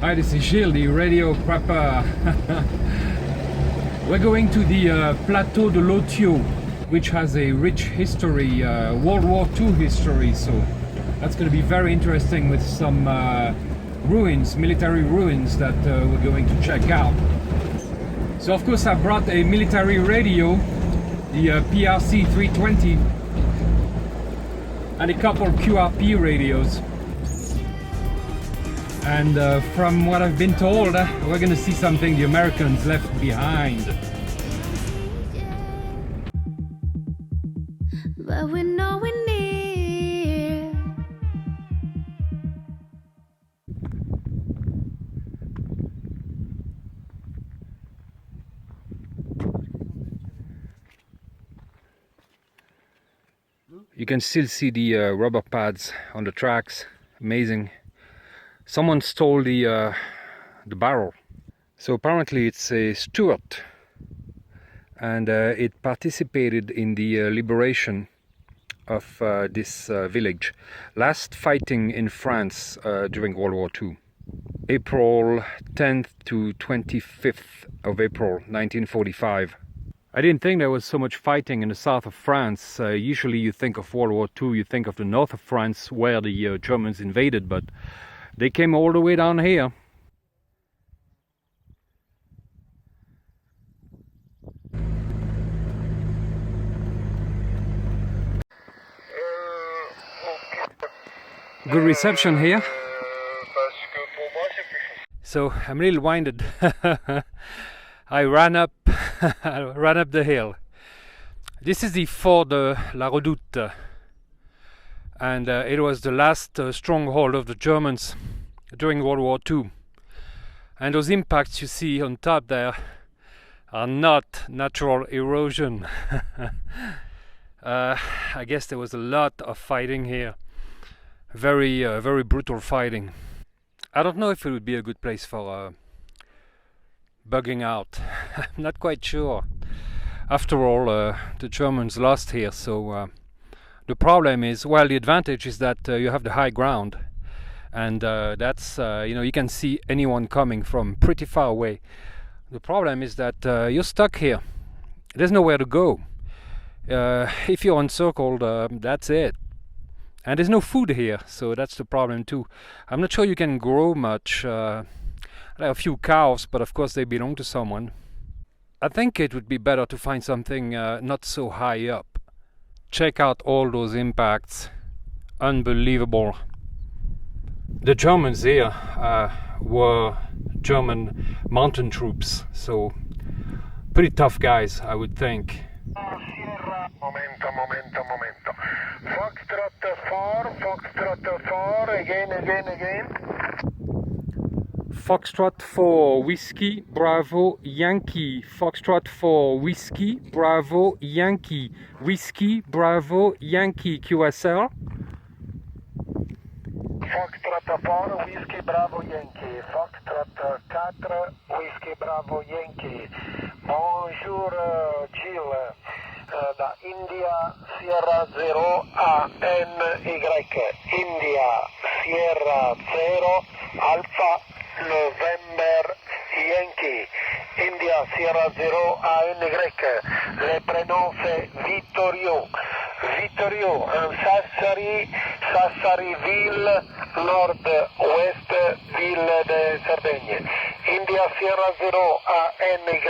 Hi, this is Gilles, the radio prepper. We're going to the Plateau de l'Authion, which has a rich history, World War II history, so that's going to be very interesting with some ruins, military ruins that we're going to check out. So of course I brought a military radio, the PRC-320, and a couple QRP radios. And from what I've been told, we're going to see something the Americans left behind. But we know we're near. You can still see the rubber pads on the tracks. Amazing. Someone stole the barrel. So apparently it's a Stuart, and it participated in the liberation of this village. Last fighting in France during World War II. April 10th to 25th of April 1945. I didn't think there was so much fighting in the south of France. Usually you think of World War II, you think of the north of France where the Germans invaded, but they came all the way down here. Good reception here. So I'm a little winded. I ran up the hill. This is the Fort de la Redoute, and it was the last stronghold of the Germans during World War II. And those impacts you see on top there are not natural erosion. I guess there was a lot of fighting here. Very brutal fighting. I don't know if it would be a good place for bugging out. I'm not quite sure. After all, the Germans lost here, so the problem is, well, the advantage is that you have the high ground, and that's, you can see anyone coming from pretty far away. The problem is that you're stuck here. There's nowhere to go. If you're encircled, that's it. And there's no food here, so that's the problem too. I'm not sure you can grow much. There are a few cows, but of course they belong to someone. I think it would be better to find something not so high up. Check out all those impacts. Unbelievable. The Germans here were German mountain troops, so pretty tough guys, I would think. Momento. Foxtrot 4, again. Foxtrot 4, Whiskey, Bravo, Yankee. Foxtrot 4, Whiskey, Bravo, Yankee. Whiskey, Bravo, Yankee, QSL. Foxtrot 4, Whiskey, Bravo, Yankee. Foxtrot 4, Whiskey, Bravo, Yankee. Bonjour, Gilles. Da India, Sierra 0 a NY. India, Sierra 0, Alpha, November, Yankee. India, Sierra 0 a NY. Le prénom c'est Vittorio. Vittorio, Sassariville, nord-ouest, ville de Sardinia. India, Sierra 0 a NY.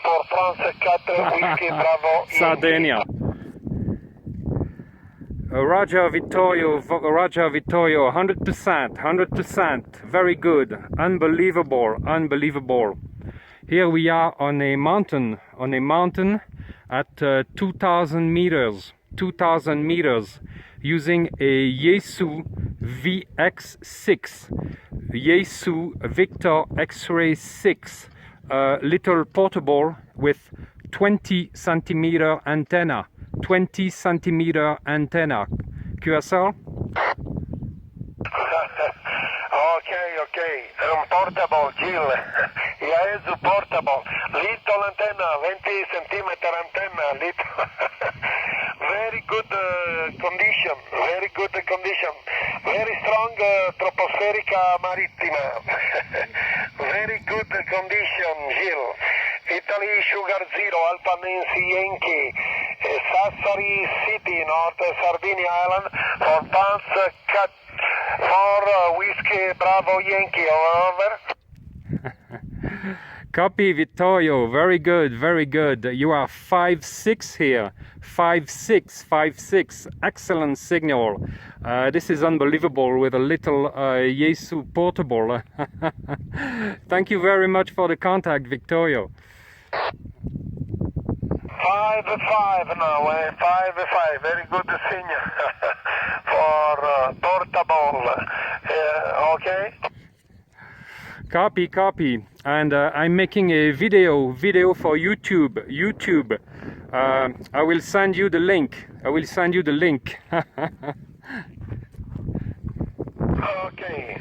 Pour France 4, Whiskey, Bravo, Sardinia. Roger Vittorio, 100%, very good, unbelievable. Here we are on a mountain at 2,000 meters, using a Yaesu VX6, Yaesu Victor X-Ray 6, little portable with 20 centimeter antenna. 20 centimeter antenna. QSL? Okay. Portable, Gilles. Yaesu portable. Little antenna, 20 centimeter antenna. Little. Very good condition, very good condition. Very strong troposferica marittima. Very good condition, Gilles. Italy Sugar Zero, Alpha Nancy Yankee, Sassari City, North Sardinia Island, for Pants Cut, for Whiskey Bravo Yankee, over. Copy, Vittorio. Very good, very good. You are 5-6 here. 5-6, 5-6. Excellent signal. This is unbelievable with a little Yaesu portable. Thank you very much for the contact, Vittorio. 5-5 now, 5-5. Very good signal for portable. Okay. Copy, copy. And I'm making a video for YouTube. I will send you the link. Okay,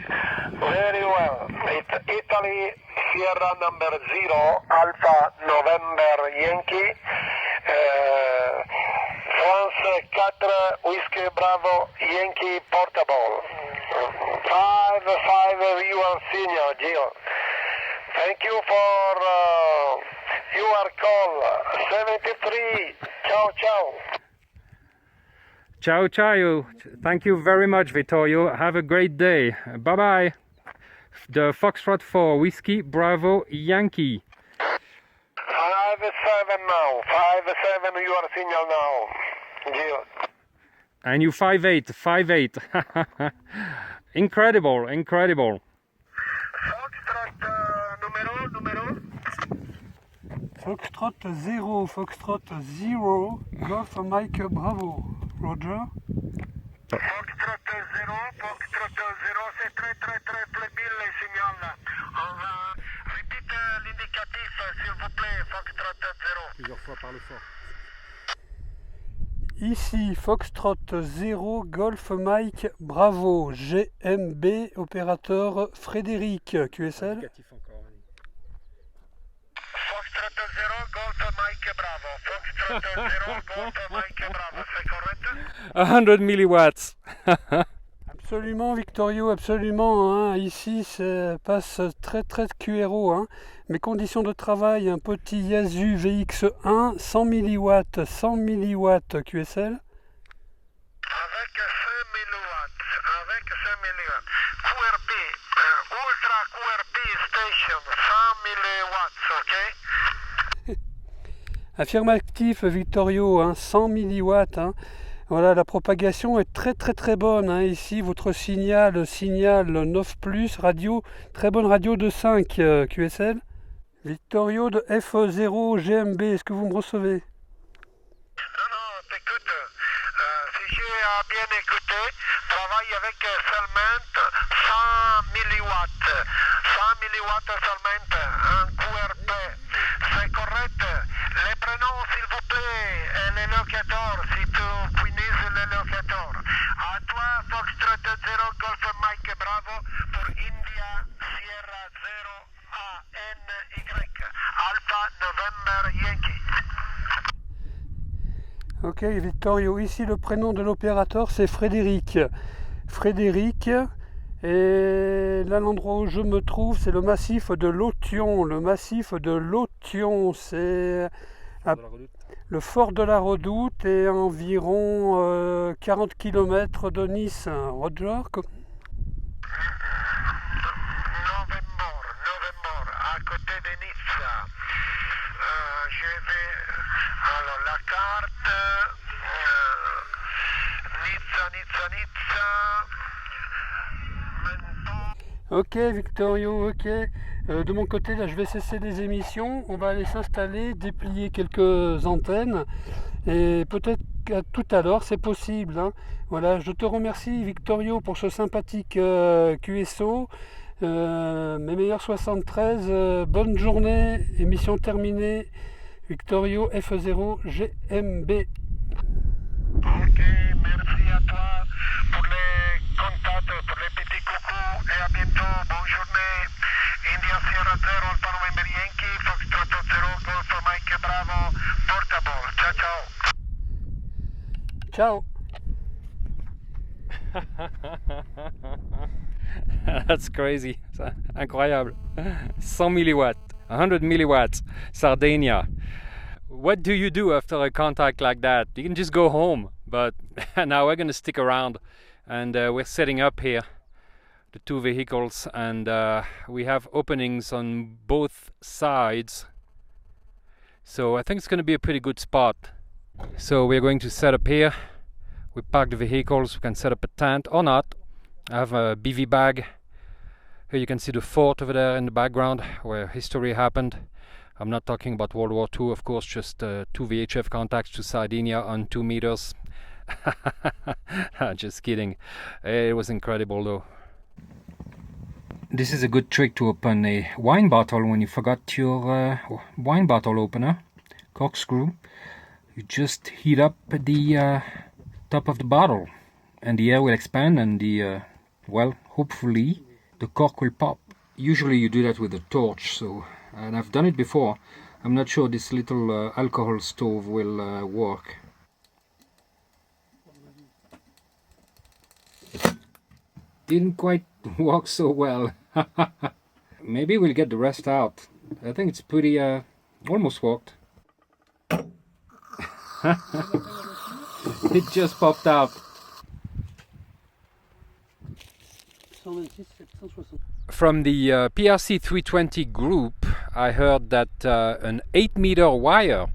very well. It's Italy Sierra number 0, Alpha November Yankee, France 4, Whiskey Bravo Yankee Portable. 5-5 viewer senior, Gil. Thank you for your call. 73. Ciao, ciao. Ciao, ciao. Thank you very much, Vittorio. Have a great day. Bye-bye. The Foxtrot 4, Whiskey Bravo Yankee. 5-7 now. 5-7 your signal now, Gil. And you 5-8, 5-8. Incredible, incredible. Foxtrot numero. Foxtrot 0, Foxtrot 0, Golf Mike Bravo, Roger. Foxtrot 0, c'est très bien le signal. On va répéter l'indicatif, s'il vous plaît, Foxtrot 0. Plusieurs fois par le fort. Ici Foxtrot 0, Golf Mike Bravo, GMB, opérateur Frédéric, QSL. Indicatif encore. Foxtrot 0, Golf Mike Bravo. Foxtrot 0, Golf Mike Bravo, c'est correct? 100 milliwatts. Absolument, Victorio, absolument. Hein. Ici, ça passe très QRO. Hein. Mes conditions de travail, un petit Yaesu VX1, 100 milliwatts QSL. Avec 5 milliwatts. QRP, Ultra QRP Station, 100 milliwatts, ok? Affirmatif, Victorio, hein, 100 milliwatts. Hein. Voilà, la propagation est très bonne. Hein. Ici, votre signal 9+, radio, très bonne radio de 5 QSL. Victorio de F0 GMB, est-ce que vous me recevez? Non, t'écoute. Si j'ai bien écouté, travaille avec seulement 100 milliwatts. 100 milliwatts seulement, un QRP. C'est correct. Les prénoms, s'il vous plaît, et les locateurs, si tu connais les locateurs. À toi, Foxtrot 0, Golf Mike Bravo, pour India, Sierra 0, ANY, Alpha November Yankee. Ok, Victorio, ici le prénom de l'opérateur c'est Frédéric. Et là l'endroit où je me trouve c'est le massif de l'Authion. C'est le fort de la Redoute et environ 40 km de Nice. Roger. Novembre, à côté de Nice. Je vais. Alors, la carte. Nizza. Ok, Victorio, ok. De mon côté, là, je vais cesser les émissions. On va aller s'installer, déplier quelques antennes. Et peut-être qu'à tout à l'heure, c'est possible. Hein. Voilà, je te remercie, Victorio, pour ce sympathique QSO. Mes meilleurs 73. Bonne journée. Émission terminée. Victorio F0 GMB. Ok, merci à toi pour les contacts, pour les petits coucous et à bientôt. Bonne journée. India Sierra 0, Alpha November Yankee, Foxtrot 0, Golf Mike Bravo, Portable. Ciao, ciao. Ciao. That's crazy. C'est incroyable. 100 milliwatts, 100 milliwatts, Sardinia. What do you do after a contact like that? You can just go home, but now we're gonna stick around, and we're setting up here the two vehicles, and we have openings on both sides, so I think it's gonna be a pretty good spot. So we're going to set up here. We park the vehicles, we can set up a tent or not. I have a BV bag. Here you can see the fort over there in the background where history happened. I'm not talking about World War II, of course, just 2 VHF contacts to Sardinia on 2 meters. Just kidding. It was incredible though. This is a good trick to open a wine bottle when you forgot your wine bottle opener, corkscrew. You just heat up the top of the bottle and the air will expand, and the well, hopefully the cork will pop. Usually you do that with a torch, so, and I've done it before. I'm not sure this little alcohol stove will work. Didn't quite work so well. Maybe we'll get the rest out. I think it's pretty almost worked. It just popped out. From the PRC-320 group, I heard that an 8-meter wire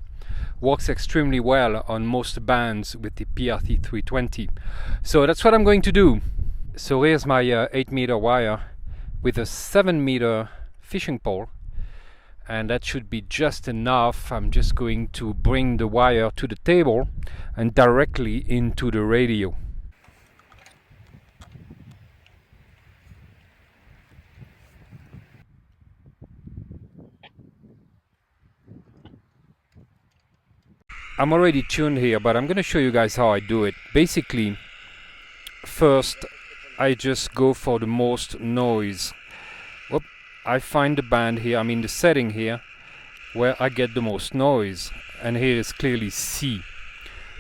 works extremely well on most bands with the PRC-320. So that's what I'm going to do. So here's my 8-meter wire with a 7-meter fishing pole, and that should be just enough. I'm just going to bring the wire to the table and directly into the radio. I'm already tuned here, but I'm going to show you guys how I do it. Basically, first I just go for the most noise. Whoop. I find the band here, I mean the setting here, where I get the most noise, and here is clearly C.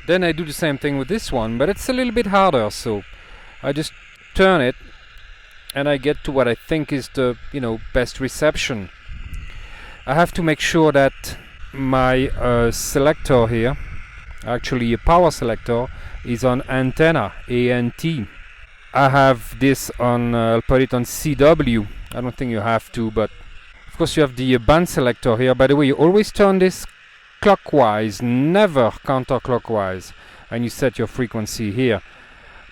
Then I do the same thing with this one, but it's a little bit harder, so I just turn it and I get to what I think is the, you know, best reception. I have to make sure that my selector here, actually a power selector, is on antenna, ANT. I have this on, I'll put it on CW. I don't think you have to, but of course you have the band selector here. By the way, you always turn this clockwise, never counterclockwise, and you set your frequency here.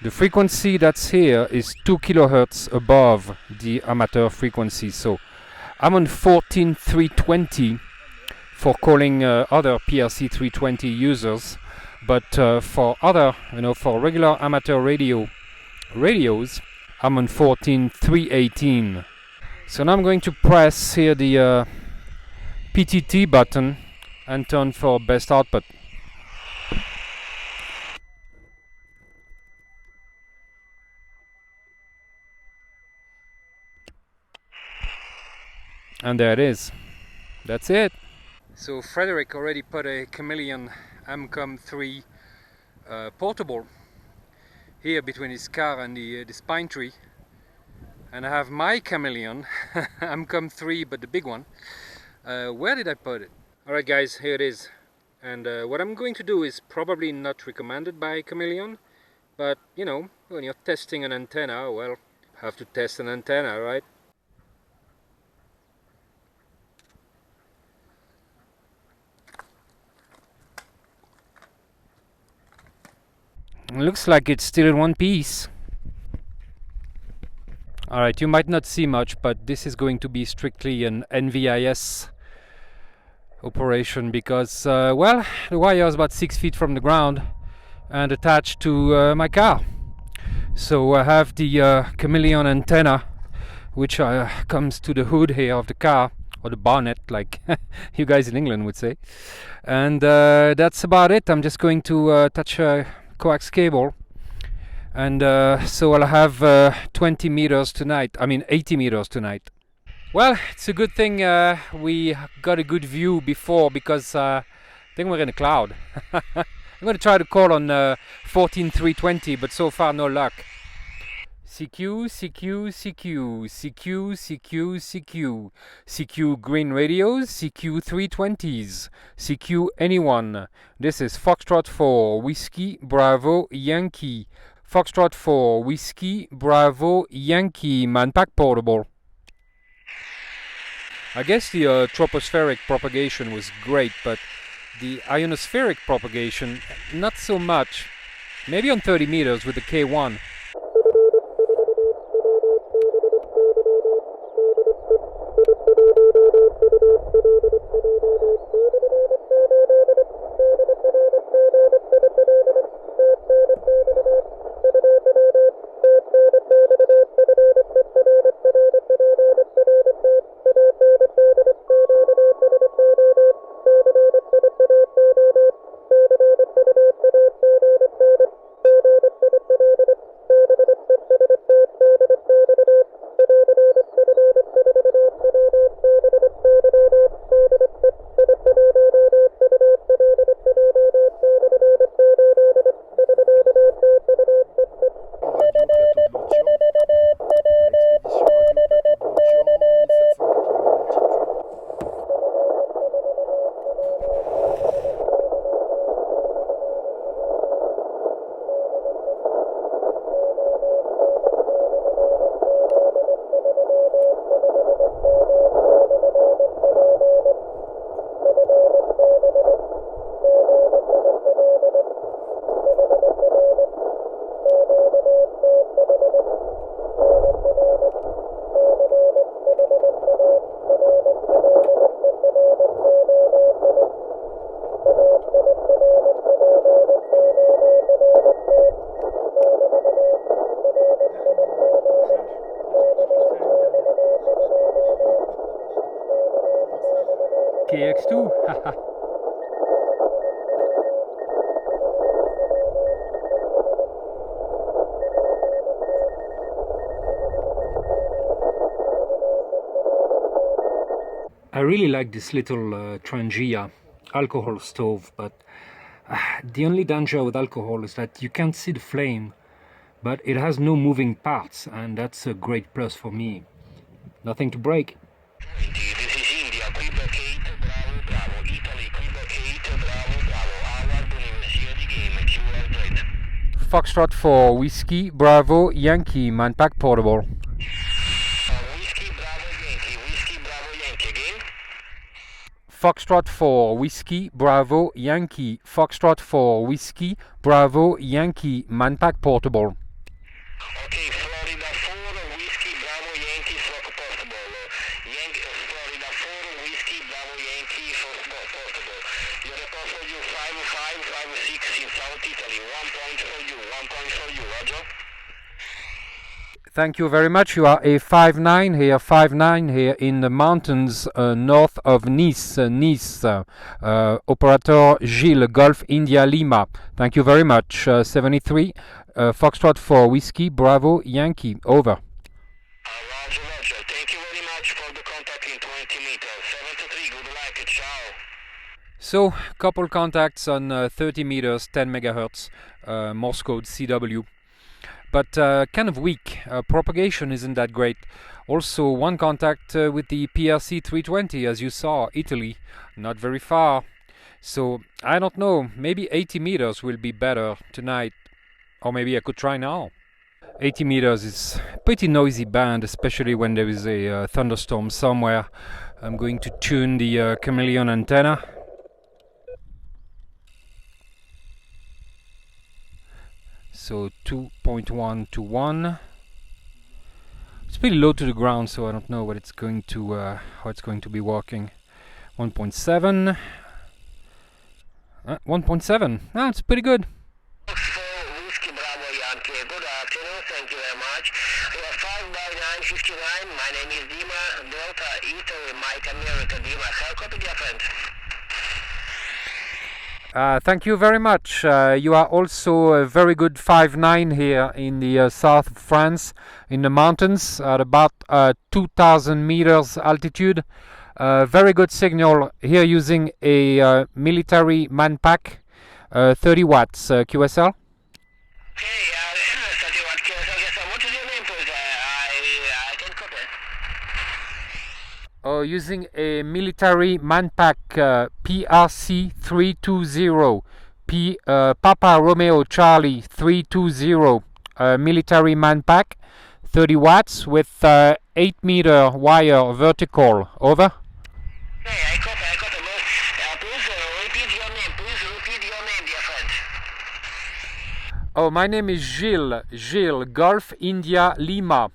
The frequency that's here is 2 kilohertz above the amateur frequency, so I'm on 14320 for calling other PRC-320 users, but for other, you know, for regular amateur radios, I'm on 14318. So now I'm going to press here the PTT button and turn for best output. And there it is. That's it. So Frederick already put a Chameleon MCOM3 portable here between his car and this pine tree, and I have my Chameleon MCOM3, but the big one. Where did I put it? Alright guys, here it is. And what I'm going to do is probably not recommended by Chameleon, but you know, when you're testing an antenna, well, you have to test an antenna, right? Looks like it's still in one piece. Alright, you might not see much, but this is going to be strictly an NVIS operation because, well, the wire is about 6 feet from the ground and attached to my car. So I have the Chameleon antenna, which comes to the hood here of the car, or the bonnet, like you guys in England would say. And that's about it. I'm just going to attach a coax cable, and so I'll have 20 meters tonight, I mean 80 meters tonight. Well, it's a good thing we got a good view before, because I think we're in a cloud. I'm going to try to call on 14320, but so far no luck. CQ, CQ, CQ, CQ, CQ, CQ, CQ green radios, CQ 320s, CQ anyone. This is Foxtrot 4, Whiskey, Bravo, Yankee. Foxtrot 4, Whiskey, Bravo, Yankee, Manpack Portable. I guess the tropospheric propagation was great, but the ionospheric propagation, not so much. Maybe on 30 meters with the K1. KX2. I really like this little Trangia alcohol stove, but the only danger with alcohol is that you can't see the flame, but it has no moving parts, and that's a great plus for me. Nothing to break. This is India, Quebec 8, Bravo, Bravo, Italy, Quebec 8, Bravo, Bravo, Howard University Game, QRZ. Foxtrot 4, Whiskey, Bravo, Yankee, Manpack Portable. Whiskey, Bravo, Yankee again. Foxtrot 4, Whiskey, Bravo, Yankee. Foxtrot 4, Whiskey, Bravo, Yankee, Manpack Portable. Okay, Florida 4, Whiskey, Bravo, Yankee, portable. Florida 4, Whiskey, Bravo, Yankee, portable. Your report for you, 5556 in South Italy. 1 point for you, Roger. Thank you very much. You are a 5-9 here in the mountains north of Nice. Operator Gilles, Golf India Lima. Thank you very much. 73, Foxtrot 4, Whiskey, Bravo, Yankee. Over. Roger. Thank you very much for the contact in 20 meters. 73, good luck. Ciao. So, couple contacts on 30 meters, 10 megahertz, Morse code CW. But kind of weak. Propagation isn't that great. Also, one contact with the PRC-320, as you saw, Italy, not very far. So, I don't know, maybe 80 meters will be better tonight. Or maybe I could try now. 80 meters is a pretty noisy band, especially when there is a thunderstorm somewhere. I'm going to tune the chameleon antenna. So 2.1 to 1. It's pretty low to the ground, so I don't know what it's going to how it's going to be working. 1.7. 1.7. Ah, it's pretty good. Whiskey Bravo Yankee. Good afternoon. Thank you very much. You are 5 by 959. My name is Dima. Delta Italy, Mike America. Dima, how copy, dear friend? Thank you very much. You are also a very good 5-9 here in the south of France, in the mountains, at about 2,000 meters altitude. Very good signal here using a military manpack. 30 watts QSL. Okay, 30 watt QSL. Yes, what is your name, please? I can copy. Using a military manpack PRC-320, Papa Romeo Charlie 320 military manpack, 30 watts with 8 meter wire vertical. Over. Okay, I copy. Please repeat your name. Dear friend. Oh, my name is Gilles, Golf India Lima,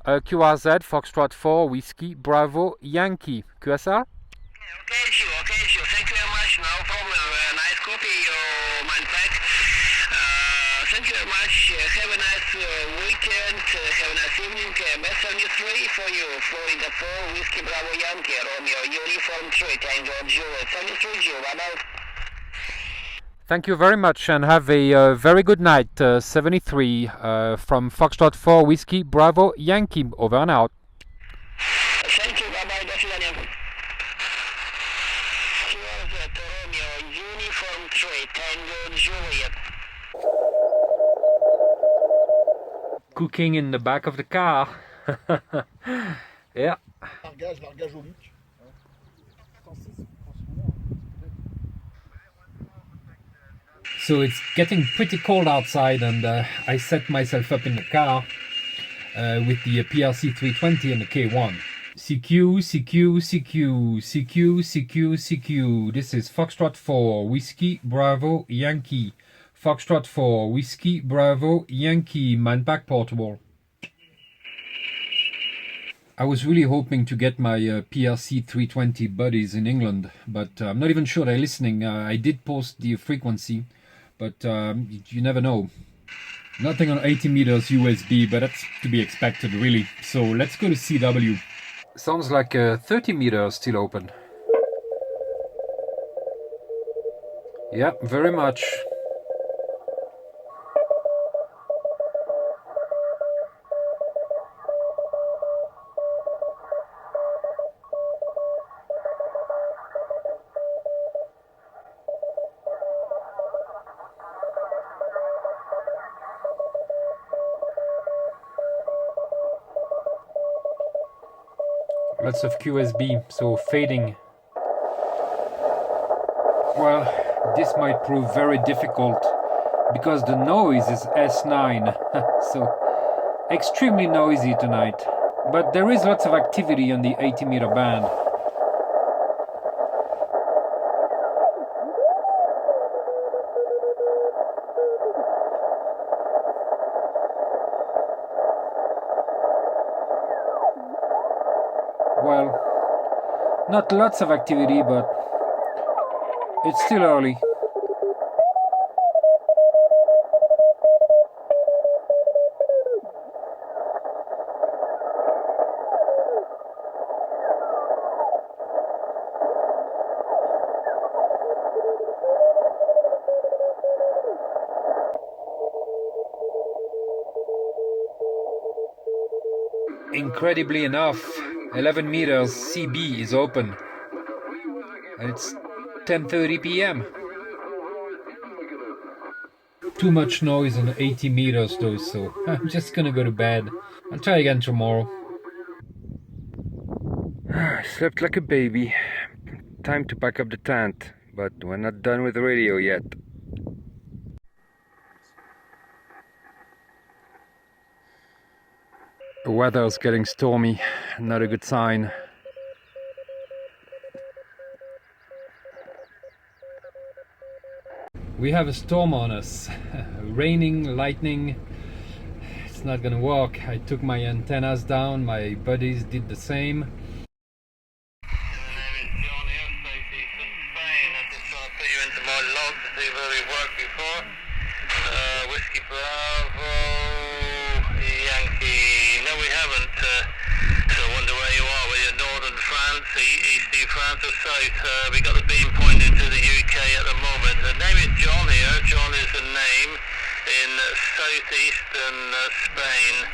QRZ, Foxtrot 4, Whiskey, Bravo, Yankee, QSR? Okay, sure. Thank you very much. No problem. Nice copy, your man pack. Thank you very much. Have a nice weekend. Have a nice evening. Best 73 for you. Florida 4, Whiskey, Bravo, Yankee, Romeo, Uniform 3, Tango, Juliet. 73, Jules. Bye-bye. Thank you very much and have a very good night. 73 from Foxtrot 4, Whiskey, Bravo, Yankee. Over and out. Thank you. Bye-bye. До свидания. Romeo, Uniform 3, Tango, Juliet. Cooking in the back of the car. Yeah. Largage au Luc. So it's getting pretty cold outside, and I set myself up in the car with the PRC-320 and the K1. CQ. This is Foxtrot 4, Whiskey, Bravo, Yankee. Foxtrot 4, Whiskey, Bravo, Yankee, manpack portable. I was really hoping to get my PRC-320 buddies in England, but I'm not even sure they're listening. I did post the frequency, but you never know. Nothing on 80 meters USB, but that's to be expected, really. So let's go to CW. Sounds like 30 meters still open. Yeah, very much. Lots of QSB, so fading. Well, this might prove very difficult because the noise is S9, so extremely noisy tonight. But there is lots of activity on the 80 meter band. Well, not lots of activity, but it's still early. Incredibly enough, 11 meters CB is open, and it's 10:30 p.m. Too much noise on 80 meters though, so I'm just gonna go to bed. I'll try again tomorrow. I slept like a baby. Time to pack up the tent, but we're not done with the radio yet. The weather's getting stormy, not a good sign. We have a storm on us. Raining, lightning. It's not gonna work. I took my antennas down, my buddies did the same. Whiskey Bravo, Yankee. No, we haven't. So I wonder where you are. Whether you're northern France, eastern France, or south. We got the beam pointing to the UK at the moment. The name is John here. John is the name in southeastern Spain.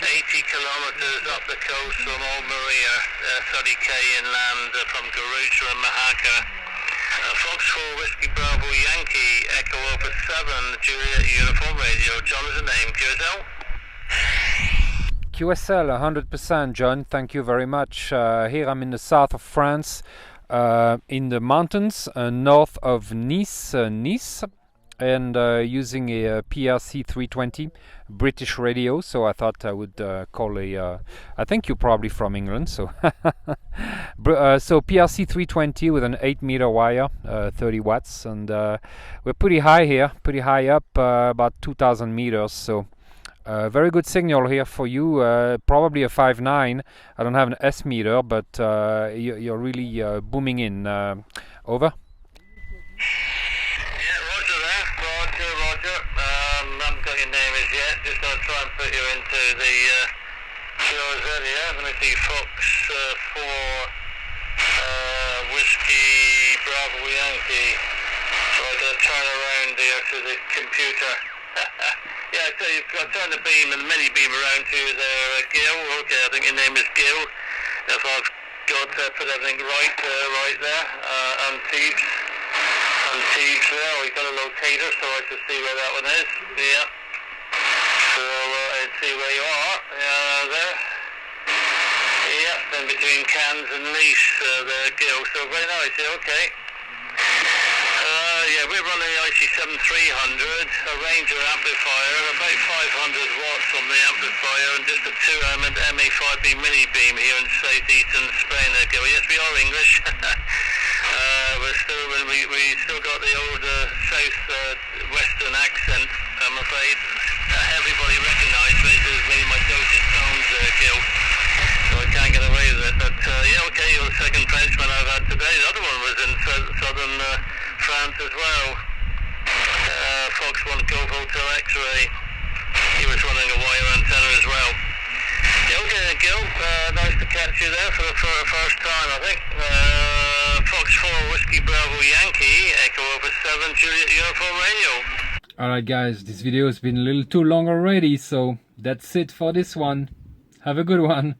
80 kilometers up the coast from Almeria, 30k inland from Garucha and Mahaca. Fox 4 Whiskey Bravo Yankee Echo Alpha 7 Juliet Uniform Radio. John is the name. QSL? QSL, 100%, John. Thank you very much. Here I'm in the south of France, in the mountains north of Nice, and using a PRC-320 British radio. So I thought I would call I think you're probably from England, so so PRC-320 with an 8-meter wire, 30 watts, and we're pretty high here, pretty high up, about 2,000 meters. So very good signal here for you. Probably a 5.9. I don't have an S meter, but you're really booming in. Over. Roger. I haven't got your name as yet. Just going to try and put you into the shows earlier. Let me see, Fox 4 Whiskey Bravo Yankee. So I got to turn around here to the computer. Yeah, I tell you, I'll turn the beam and the mini beam around to there, Gil. Okay, I think your name is Gil. If I've got put everything right there, and Thebes. And Thebes there, we've got a locator, so I should see where that one is. Yeah. So I'd see where you are. There. Yeah, in between Cannes and Nice, there, Gil. So very nice. Yeah, okay. Yeah, we're running the IC7300, a Ranger amplifier, about 500 watts on the amplifier, and just a 2-element MA5B mini beam here in southeastern Spain. There, Gil. Yes, we are English. We still got the old western accent, I'm afraid. Everybody recognised me as many of my dosage tones, Gil, so I can't get away with it. But yeah, okay, you're the second Frenchman I've had today. The other one was in southern France as well. Fox 1 Golf Hotel X-Ray. He was running a wire antenna as well. Yeah, okay, Gil, nice to catch you there for the first time, I think. Fox 4 Whiskey Bravo Yankee, Echo Alpha 7 Juliet Uniform Radio. Alright guys, this video has been a little too long already, so that's it for this one. Have a good one.